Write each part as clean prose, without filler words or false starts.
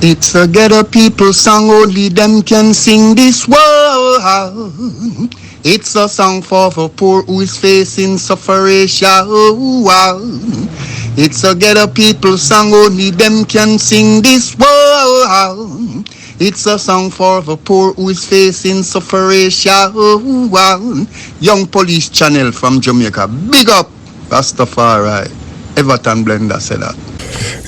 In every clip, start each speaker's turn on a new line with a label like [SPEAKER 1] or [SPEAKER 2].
[SPEAKER 1] It's a ghetto people song, only them can sing this world. It's a song for the poor who is facing suffering. It's a ghetto people song, only them can sing this world. It's a song for the poor who is facing suffering. Young Police Channel from Jamaica. Big up, Rastafari. Everton Blender said that.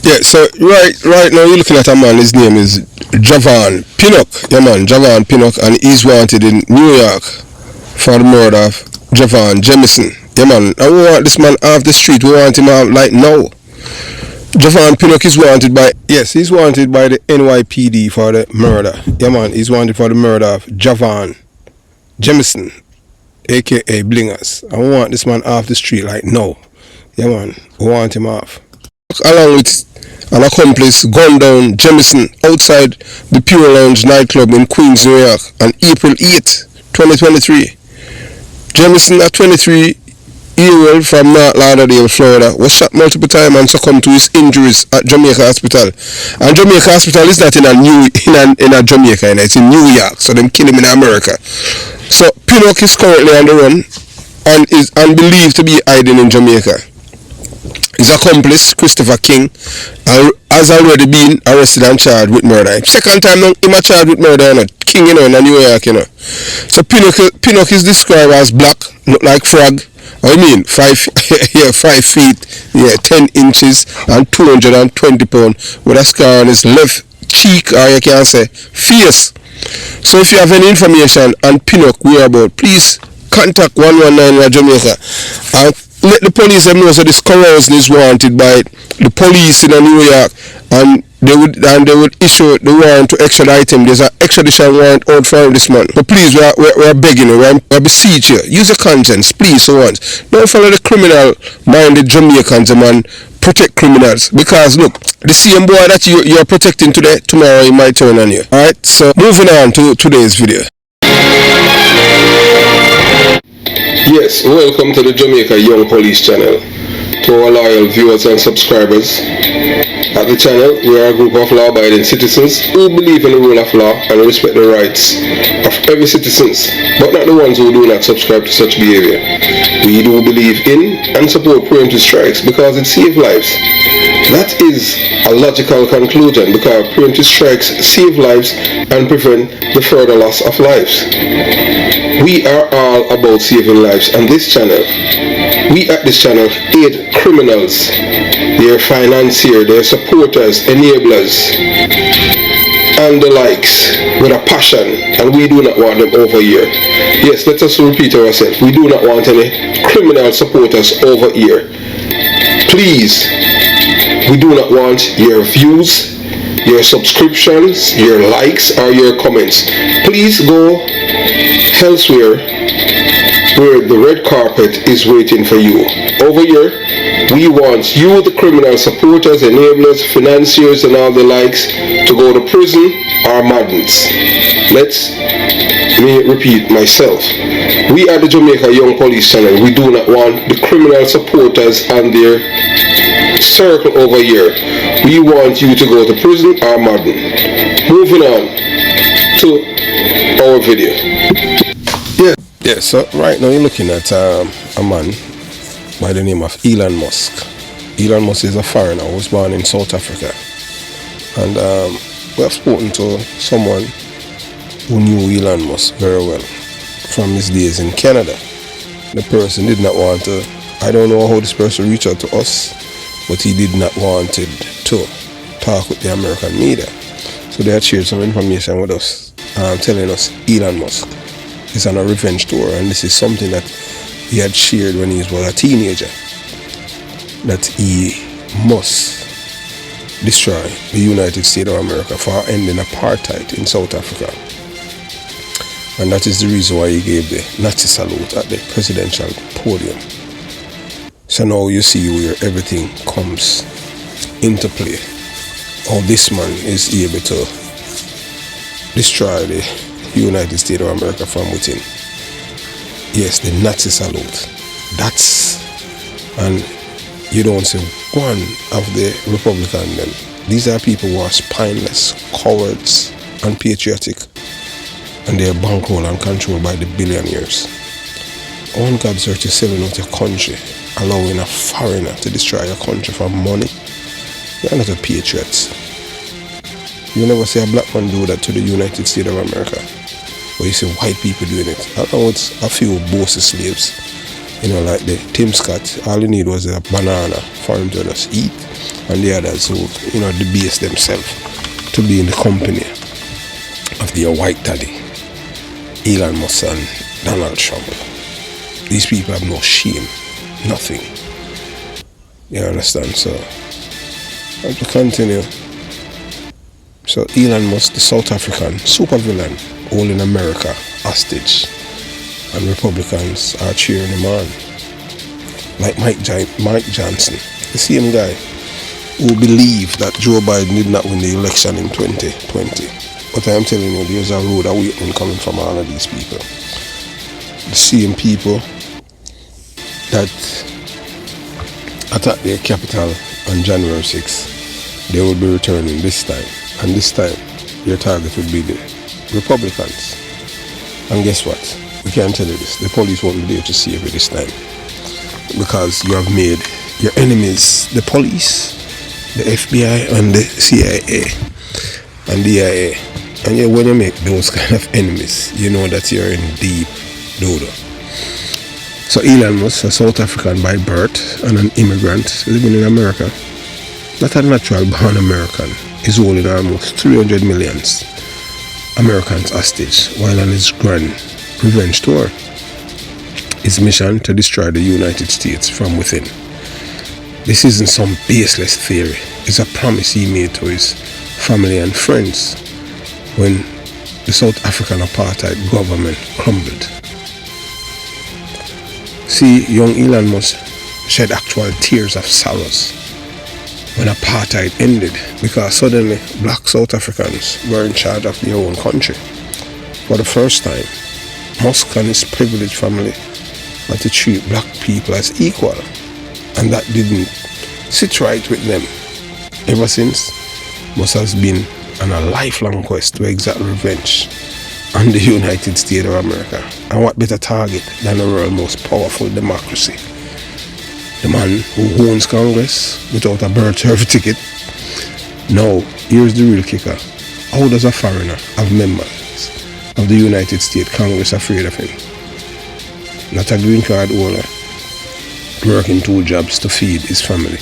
[SPEAKER 2] Yeah, so right now you're looking at a man, his name is Jhavaughn Pinnock. Yeah man, Jhavaughn Pinnock, and he's wanted in New York for the murder of Jhavaughn Jamison. Yeah man, and we want this man off the street, we want him out like now. Jhavaughn Pinnock is wanted by, yes, he's wanted by the NYPD for the murder. Yeah man, he's wanted for the murder of Jhavaughn Jamison, aka Blingers. And we want this man off the street like now. Yeah man, we want him off. Along with an accomplice gunned down Jamison outside the Pure Lounge nightclub in Queens, New York on April 8, 2023. Jamison, a 23-year-old from North Lauderdale, Florida, was shot multiple times and succumbed to his injuries at Jamaica Hospital. And Jamaica Hospital is not in Jamaica, it's in New York, so them kill him in America. So Pinnock is currently on the run and believed to be hiding in Jamaica. His accomplice, Christopher King, has already been arrested and charged with murder. Second time now, him a charged with murder, you know. King, you know, in New York, you know. So Pinnock is described as black, look like frog. I mean, 5 feet, 10 inches, and 220 pounds, with a scar on his left cheek, or you can say face. So if you have any information on Pinnock whereabouts, please contact 119 in Jamaica. And let the police know that this carousing is wanted by the police in New York, and they would issue the warrant to extradite him. There's an extradition warrant out for this man. But please, we're begging you, we're beseech you, use your conscience, please, for once. Don't follow the criminal-minded Jamaicans, man. Protect criminals, because look, the same boy that you're protecting today, tomorrow he might turn on you. Alright, so moving on to today's video. Yes, welcome to the Jamaica Young Police channel. To our loyal viewers and subscribers. At the channel, we are a group of law-abiding citizens who believe in the rule of law and respect the rights of every citizen, but not the ones who do not subscribe to such behavior. We do believe in and support preemptive strikes because it saves lives. That is a logical conclusion, because preemptive strikes save lives and prevent the further loss of lives. We are all about saving lives on this channel. We at this channel aid criminals, their financiers, their supporters, enablers, and the likes with a passion, and we do not want them over here. Yes, let us repeat ourselves. We do not want any criminal supporters over here. Please, we do not want your views, your subscriptions, your likes, or your comments. Please go elsewhere where the red carpet is waiting for you. Over here, we want you, the criminal supporters, enablers, financiers, and all the likes, to go to prison or madness. Let me repeat myself. We are the Jamaica Young Police channel. We do not want the criminal supporters and their circle over here. We want you to go to prison or madden. Moving on to our video. Yeah, so right now you're looking at a man by the name of Elon Musk. Elon Musk is a foreigner who was born in South Africa. And we have spoken to someone who knew Elon Musk very well from his days in Canada. The person did not want to, I don't know how this person reached out to us, but he did not want to talk with the American media. So they had shared some information with us, telling us Elon Musk is on a revenge tour, and this is something that he had shared when he was a teenager, that he must destroy the United States of America for ending apartheid in South Africa. And that is the reason why he gave the Nazi salute at the presidential podium. So now you see where everything comes into play. How this man is able to destroy the United States of America from within. Yes, the Nazi salute. And you don't see one of the Republican them These are people who are spineless, cowards, unpatriotic, and they are bankrolled and controlled by the billionaires. On God's earth, you're selling out your country, allowing a foreigner to destroy your country for money. You're not a patriot. You never see a black man do that to the United States of America. But you see white people doing it. I know it's a few bossy slaves. Like the Tim Scott, all he need was a banana for him to just eat. And the others who, debase themselves to be in the company of their white daddy, Elon Musk and Donald Trump. These people have no shame, nothing. You understand? So, I have to continue. So Elon Musk, the South African supervillain, holding America hostage, and Republicans are cheering him on. Like Mike Johnson, the same guy who believed that Joe Biden did not win the election in 2020. But I am telling you, there's a road awakening coming from all of these people. The same people that attacked their capital on January 6th, they will be returning this time. And this time, your target will be the Republicans. And guess what? We can't tell you this. The police won't be there to save you this time. Because you have made your enemies the police, the FBI, and the CIA, and DIA. And when you make those kind of enemies, you know that you're in deep dodo. So Elon Musk, a South African by birth and an immigrant living in America, not a natural born American, is holding almost 300 million Americans hostage while on his grand revenge tour. His mission to destroy the United States from within. This isn't some baseless theory. It's a promise he made to his family and friends when the South African apartheid government crumbled. See, young Elon Musk shed actual tears of sorrows when apartheid ended, because suddenly black South Africans were in charge of their own country. For the first time, Musk and his privileged family had to treat black people as equal, and that didn't sit right with them. Ever since, Musk has been on a lifelong quest to exact revenge on the United States of America. And what better target than the world's most powerful democracy? The man who owns Congress without a birth certificate. Now, here's the real kicker. How does a foreigner have members of the United States Congress afraid of him? Not a green card holder working 2 jobs to feed his family,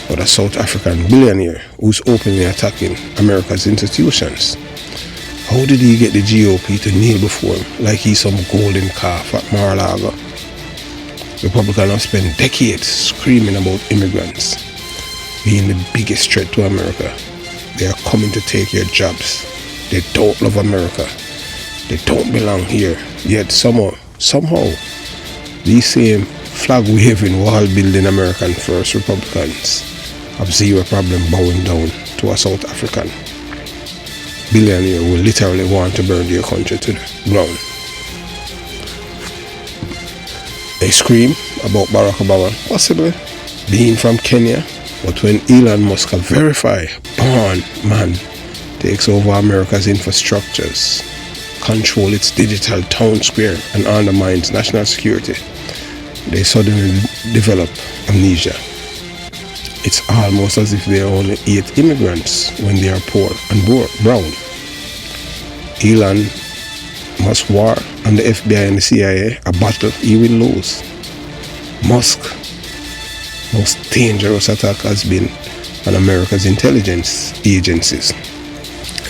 [SPEAKER 2] but a South African billionaire who's openly attacking America's institutions. How did he get the GOP to kneel before him like he's some golden calf at Mar-a-Lago? Republicans have spent decades screaming about immigrants being the biggest threat to America. They are coming to take your jobs. They don't love America. They don't belong here. Yet somehow, these same flag-waving, wall-building American first Republicans have zero problem bowing down to a South African billionaire who literally want to burn their country to the ground. They scream about Barack Obama possibly being from Kenya, but when Elon Musk, a verified born man, takes over America's infrastructures, control its digital town square, and undermines national security, they suddenly develop amnesia. It's almost as if they are only 8 immigrants when they are poor and brown. Elon Musk war and the FBI and the CIA, a battle he will lose. Musk's most dangerous attack has been on America's intelligence agencies,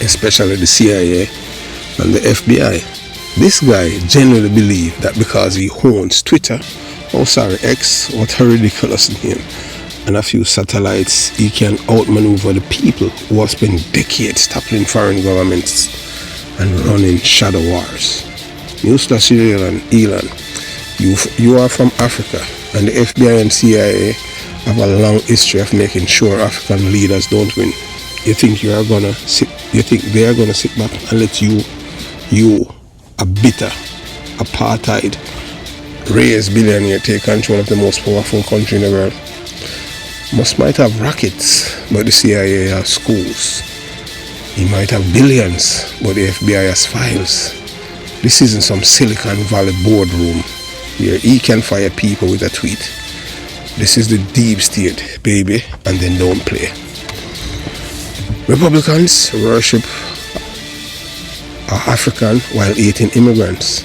[SPEAKER 2] especially the CIA and the FBI. This guy genuinely believes that because he owns Twitter, X, what a ridiculous name, and a few satellites, he can outmaneuver the people who have spent decades toppling foreign governments and running shadow wars. Newsflash, Elon, you are from Africa, and the FBI and CIA have a long history of making sure African leaders don't win. You think they are gonna sit back and let you, a bitter, apartheid, raised billionaire, take control of the most powerful country in the world?
[SPEAKER 3] Musk might have rockets, but the CIA has schools. He might have billions, but the FBI has files. This isn't some Silicon Valley boardroom where he can fire people with a tweet. This is the deep state, baby, and then don't play. Republicans worship African while hating immigrants.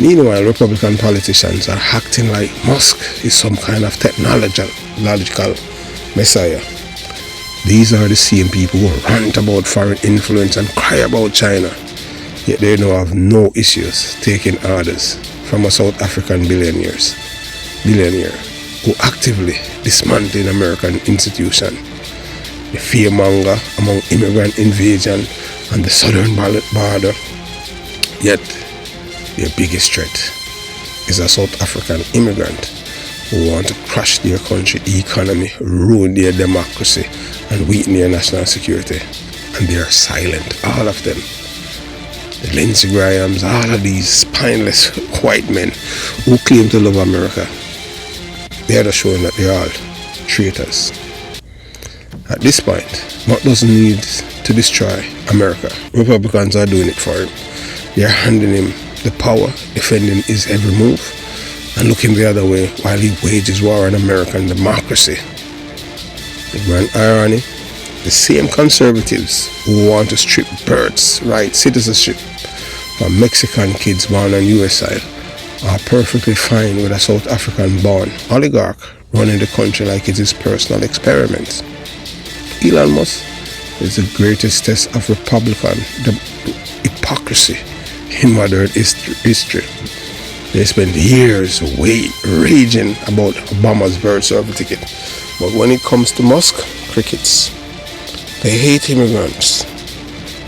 [SPEAKER 3] Meanwhile, Republican politicians are acting like Musk is some kind of technological messiah. These are the same people who rant about foreign influence and cry about China, yet they now have no issues taking orders from a South African billionaire who actively dismantling American institutions. The fearmonger among immigrant invasion and the southern border, yet their biggest threat is a South African immigrant who want to crash their country economy, ruin their democracy, and weaken their national security. And they are silent, all of them. The Lindsey Grahams, all of these spineless white men who claim to love America, they are showing that they are all traitors. At this point, Musk doesn't need to destroy America. Republicans are doing it for him. They are handing him the power, defending his every move, and looking the other way while he wages war on American democracy. The grand irony, the same conservatives who want to strip birthright citizenship from Mexican kids born on US soil are perfectly fine with a South African-born oligarch running the country like it's his personal experiment. Elon Musk is the greatest test of Republican hypocrisy in modern history. They spent years raging about Obama's birth certificate, but when it comes to Musk, crickets. They hate immigrants,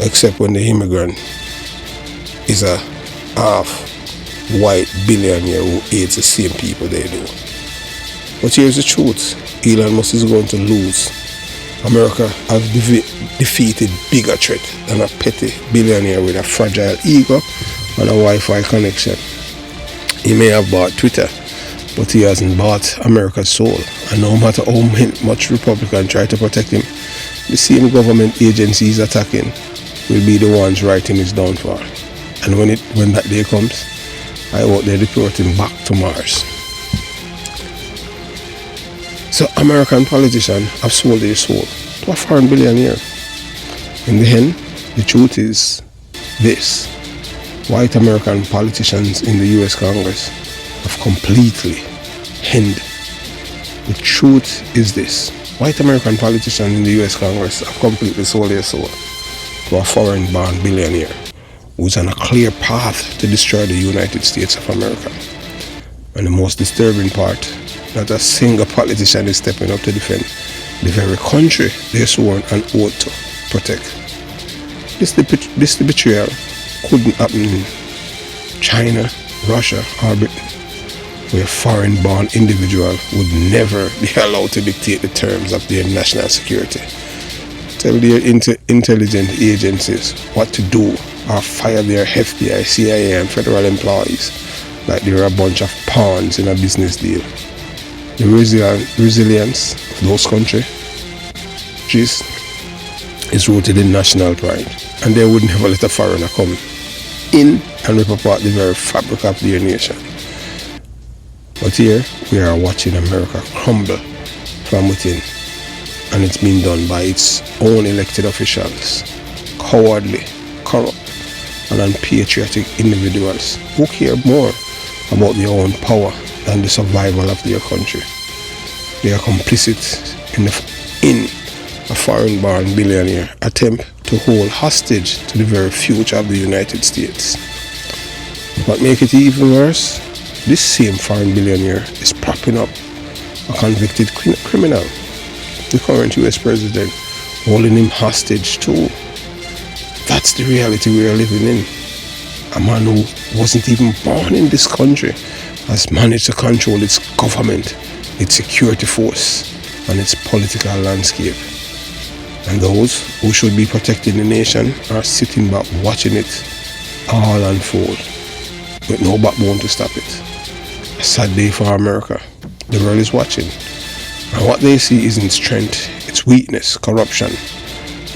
[SPEAKER 3] except when the immigrant is a half-white billionaire who hates the same people they do. But here's the truth, Elon Musk is going to lose. America has defeated bigger threat than a petty billionaire with a fragile ego and a Wi-Fi connection. He may have bought Twitter, but he hasn't bought America's soul. And no matter how much Republicans try to protect him, the same government agencies attacking will be the ones writing his downfall. And when that day comes, I hope they deport him back to Mars. So American politicians have sold their soul to a foreign billionaire. In the end, the truth is this. White American politicians in the US Congress have completely ended. The truth is this. White American politicians in the US Congress have completely sold their soul to a foreign-born billionaire who's on a clear path to destroy the United States of America. And the most disturbing part, not a single politician is stepping up to defend the very country they're sworn an oath to protect. This betrayal couldn't happen in China, Russia, or Britain, where a foreign-born individual would never be allowed to dictate the terms of their national security. Tell their intelligence agencies what to do or fire their FBI, CIA, and federal employees like they're a bunch of pawns in a business deal. The resilience of those countries is rooted in national pride, and they would never let a foreigner come in and rip apart the very fabric of their nation. But here we are watching America crumble from within, and it's been done by its own elected officials, cowardly, corrupt, and unpatriotic individuals who care more about their own power than the survival of their country. They are complicit in a foreign-born billionaire attempt to hold hostage to the very future of the United States. But make it even worse, this same foreign billionaire is propping up a convicted criminal, the current US president, holding him hostage too. That's the reality we are living in. A man who wasn't even born in this country has managed to control its government, its security force, and its political landscape. And those who should be protecting the nation are sitting back watching it all unfold, with no backbone to stop it. A sad day for America. The world is watching, And what they see isn't strength, it's weakness, corruption,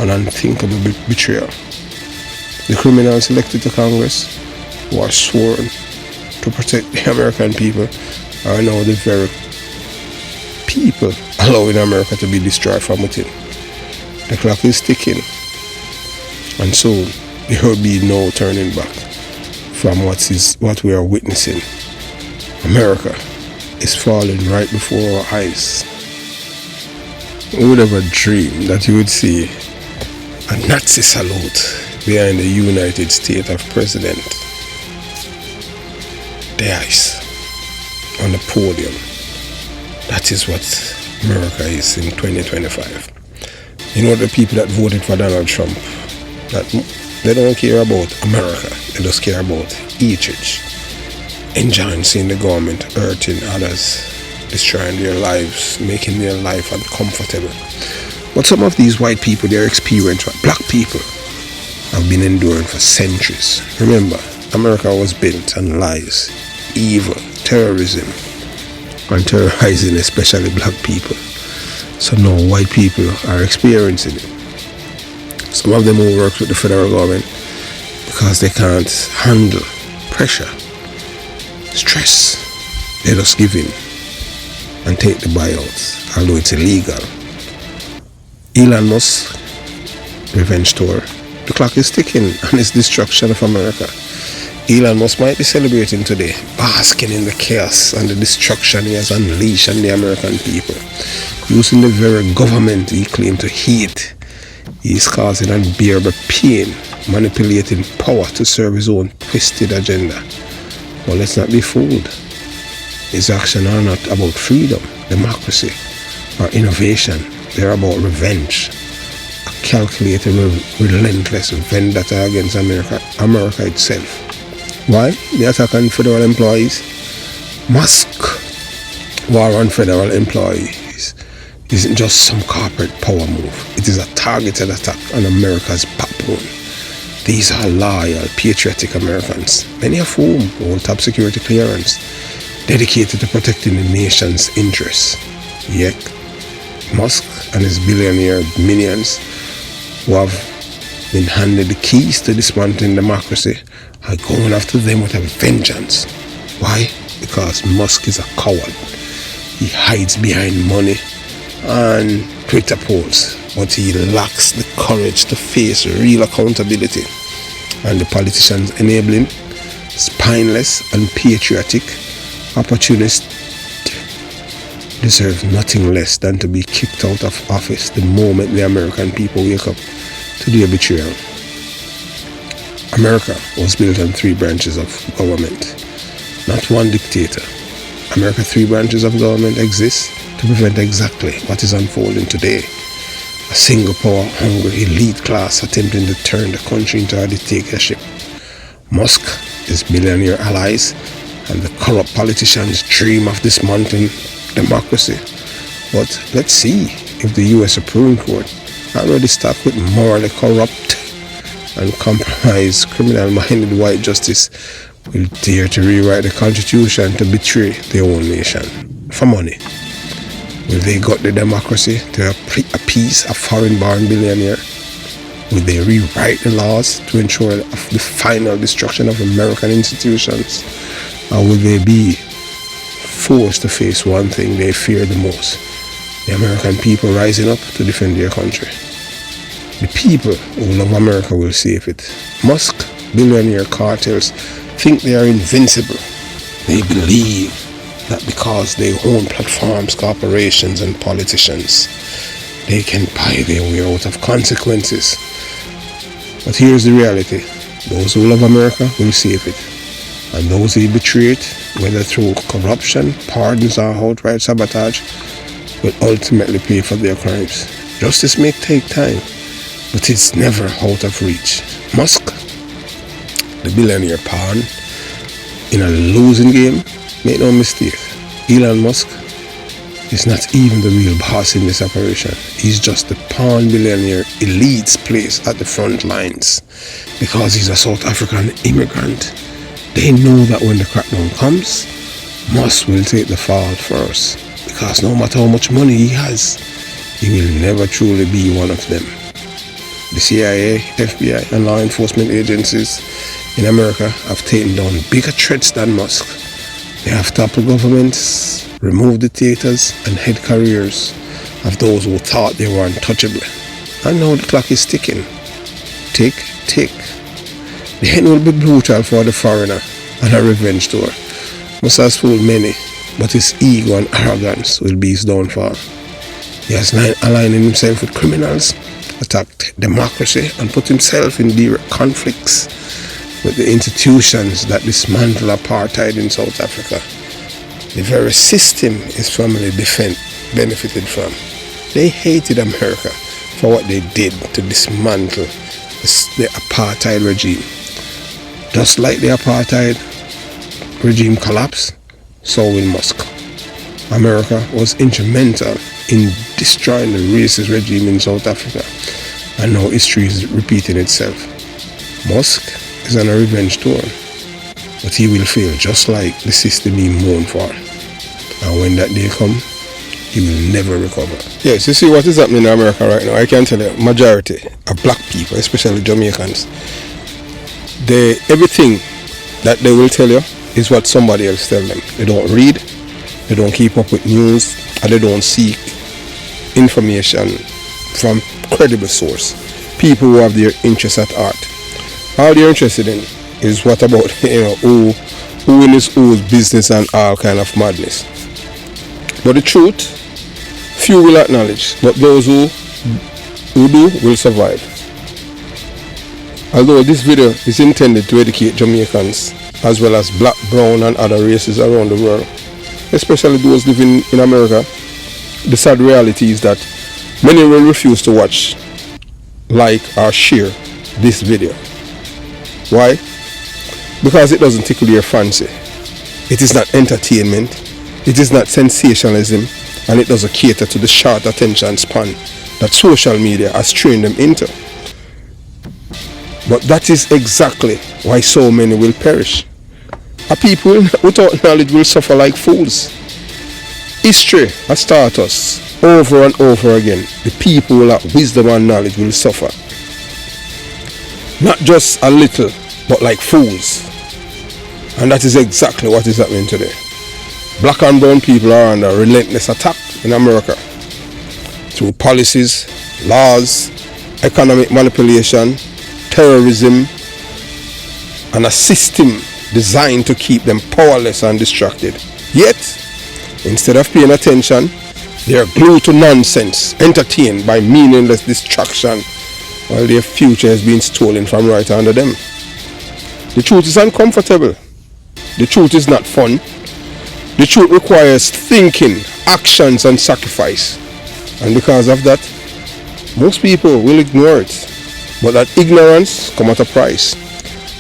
[SPEAKER 3] and unthinkable betrayal. The criminals elected to Congress, who are sworn to protect the American people, are now the very people allowing America to be destroyed from within. The clock is ticking, and soon there will be no turning back from what we are witnessing. America is falling right before our eyes. Who would ever dream that you would see a Nazi salute behind the United States of President? The ice on the podium. That is what America is in 2025. You know, the people that voted for Donald Trump, that they don't care about America, they just care about each, enjoying seeing the government hurting others, destroying their lives, making their life uncomfortable. But some of these white people, their experience, what black people have been enduring for centuries. Remember, America was built on lies, evil, terrorism, and terrorizing especially black people. So now white people are experiencing it. Some of them will work with the federal government because they can't handle pressure, stress. They just give in and take the buyouts, although it's illegal. Elon Musk, revenge tour. The clock is ticking on his destruction of America. Elon Musk might be celebrating today, basking in the chaos and the destruction he has unleashed on the American people. Using the very government he claimed to hate, he is causing unbearable pain, manipulating power to serve his own twisted agenda. But let's not be fooled. His actions are not about freedom, democracy, or innovation. They're about revenge. A calculated, relentless vendetta against America itself. Why? The attack on federal employees. Musk war on federal employees isn't just some corporate power move. It is a targeted attack on America's backbone. These are loyal, patriotic Americans, many of whom hold top security clearance, dedicated to protecting the nation's interests. Yet, Musk and his billionaire minions, who have been handed the keys to dismantling democracy, are going after them with a vengeance. Why? Because Musk is a coward. He hides behind money and Twitter posts, but he lacks the courage to face real accountability. And the politicians enabling spineless, unpatriotic opportunists deserve nothing less than to be kicked out of office the moment the American people wake up to their betrayal. America was built on 3 branches of government, not one dictator. America's 3 branches of government exist to prevent exactly what is unfolding today. A single power-hungry elite class attempting to turn the country into a dictatorship. Musk, his billionaire allies, and the corrupt politicians dream of dismantling democracy. But let's see if the US Supreme Court, already stuck with morally corrupt and compromised, criminal-minded white justice, will dare to rewrite the Constitution to betray their own nation for money. Will they gut the democracy to appease a foreign-born billionaire? Will they rewrite the laws to ensure the final destruction of American institutions? Or will they be forced to face one thing they fear the most? The American people rising up to defend their country. The people who love America will save it. Musk, billionaire cartels think they are invincible. They believe that because they own platforms, corporations, and politicians, they can buy their way out of consequences. But here's the reality. Those who love America will save it. And those who betray it, whether through corruption, pardons, or outright sabotage, will ultimately pay for their crimes. Justice may take time, but it's never out of reach. Musk, the billionaire pawn, in a losing game, make no mistake, Elon Musk is not even the real boss in this operation. He's just the pawn billionaire elite's place at the front lines. Because he's a South African immigrant, they know that when the crackdown comes, Musk will take the fall first. because no matter how much money he has, he will never truly be one of them. The CIA, FBI, and law enforcement agencies in America have taken down bigger threats than Musk. They have toppled governments, removed dictators, and head careers of those who thought they were untouchable. And now the clock is ticking. Tick, tick. The end will be brutal for the foreigner and a revenge tour. Musk has fooled many, but his ego and arrogance will be his downfall. He has aligned himself with criminals, attacked democracy, and put himself in direct conflicts with the institutions that dismantle apartheid in South Africa. The very system his family benefited from. They hated America for what they did to dismantle the apartheid regime. Just like the apartheid regime collapsed, so will Musk. America was instrumental in destroying the racist regime in South Africa, and now history is repeating itself. Musk is on a revenge tour, but he will fail just like the system he mourned for. And when that day comes, he will never recover. Yes, you see what is happening in America right now. I can tell you, majority of black people, especially Jamaicans, everything that they will tell you is what somebody else tell them. They don't read, they don't keep up with news, and they don't seek information from credible source. People who have their interests at heart. All they're interested in is what about who in his whose business and all kind of madness. But the truth, few will acknowledge, but those who do will survive. Although this video is intended to educate Jamaicans as well as black, brown and other races around the world, especially those living in America, the sad reality is that many will refuse to watch, like or share this video. Why? Because it doesn't tickle your fancy. It is not entertainment, it is not sensationalism, and it doesn't cater to the short attention span that social media has trained them into. But that is exactly why so many will perish. A people without knowledge will suffer like fools. History has taught us over and over again, the people who lack wisdom and knowledge will suffer. Not just a little, but like fools. And that is exactly what is happening today. Black and brown people are under relentless attack in America through policies, laws, economic manipulation, terrorism, and a system designed to keep them powerless and distracted. Yet, instead of paying attention, they are glued to nonsense, entertained by meaningless distraction, while their future is being stolen from right under them. The truth is uncomfortable. The truth is not fun. The truth requires thinking, actions, and sacrifice. And because of that, most people will ignore it. But that ignorance comes at a price.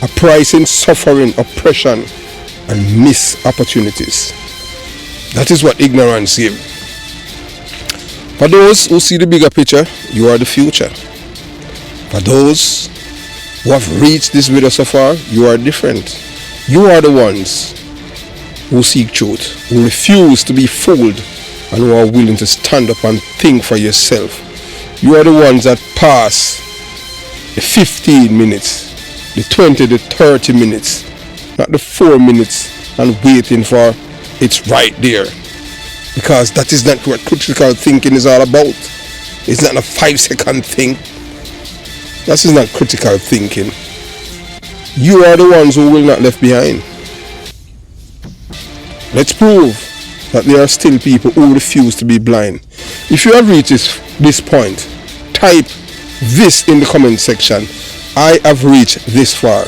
[SPEAKER 3] A price in suffering, oppression, and missed opportunities. That is what ignorance gives. For those who see the bigger picture, you are the future. For those who have reached this video so far, you are different. You are the ones who seek truth, who refuse to be fooled, and who are willing to stand up and think for yourself. You are the ones that pass the 15 minutes, the 20, the 30 minutes, not the 4 minutes and waiting for it's right there. Because that is not what critical thinking is all about. It's not a 5-second thing. That is not critical thinking. You are the ones who will not left behind. Let's prove that there are still people who refuse to be blind. If you have reached this point, type this in the comment section. I have reached this far.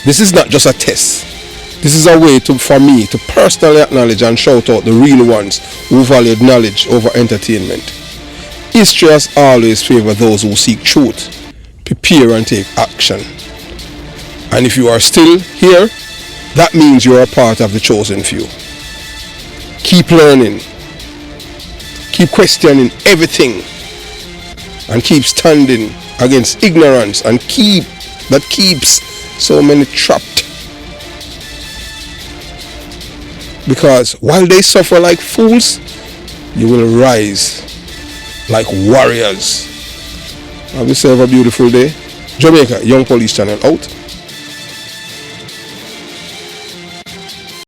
[SPEAKER 3] This is not just a test. This is a way for me to personally acknowledge and shout out the real ones who valued knowledge over entertainment. History has always favored those who seek truth, prepare and take action. And if you are still here, that means you are a part of the chosen few. Keep learning, keep questioning everything, and keep standing against ignorance and that keeps so many trapped. Because while they suffer like fools, you will rise like warriors. Have yourself a beautiful day. Jamaica Young Police Channel out.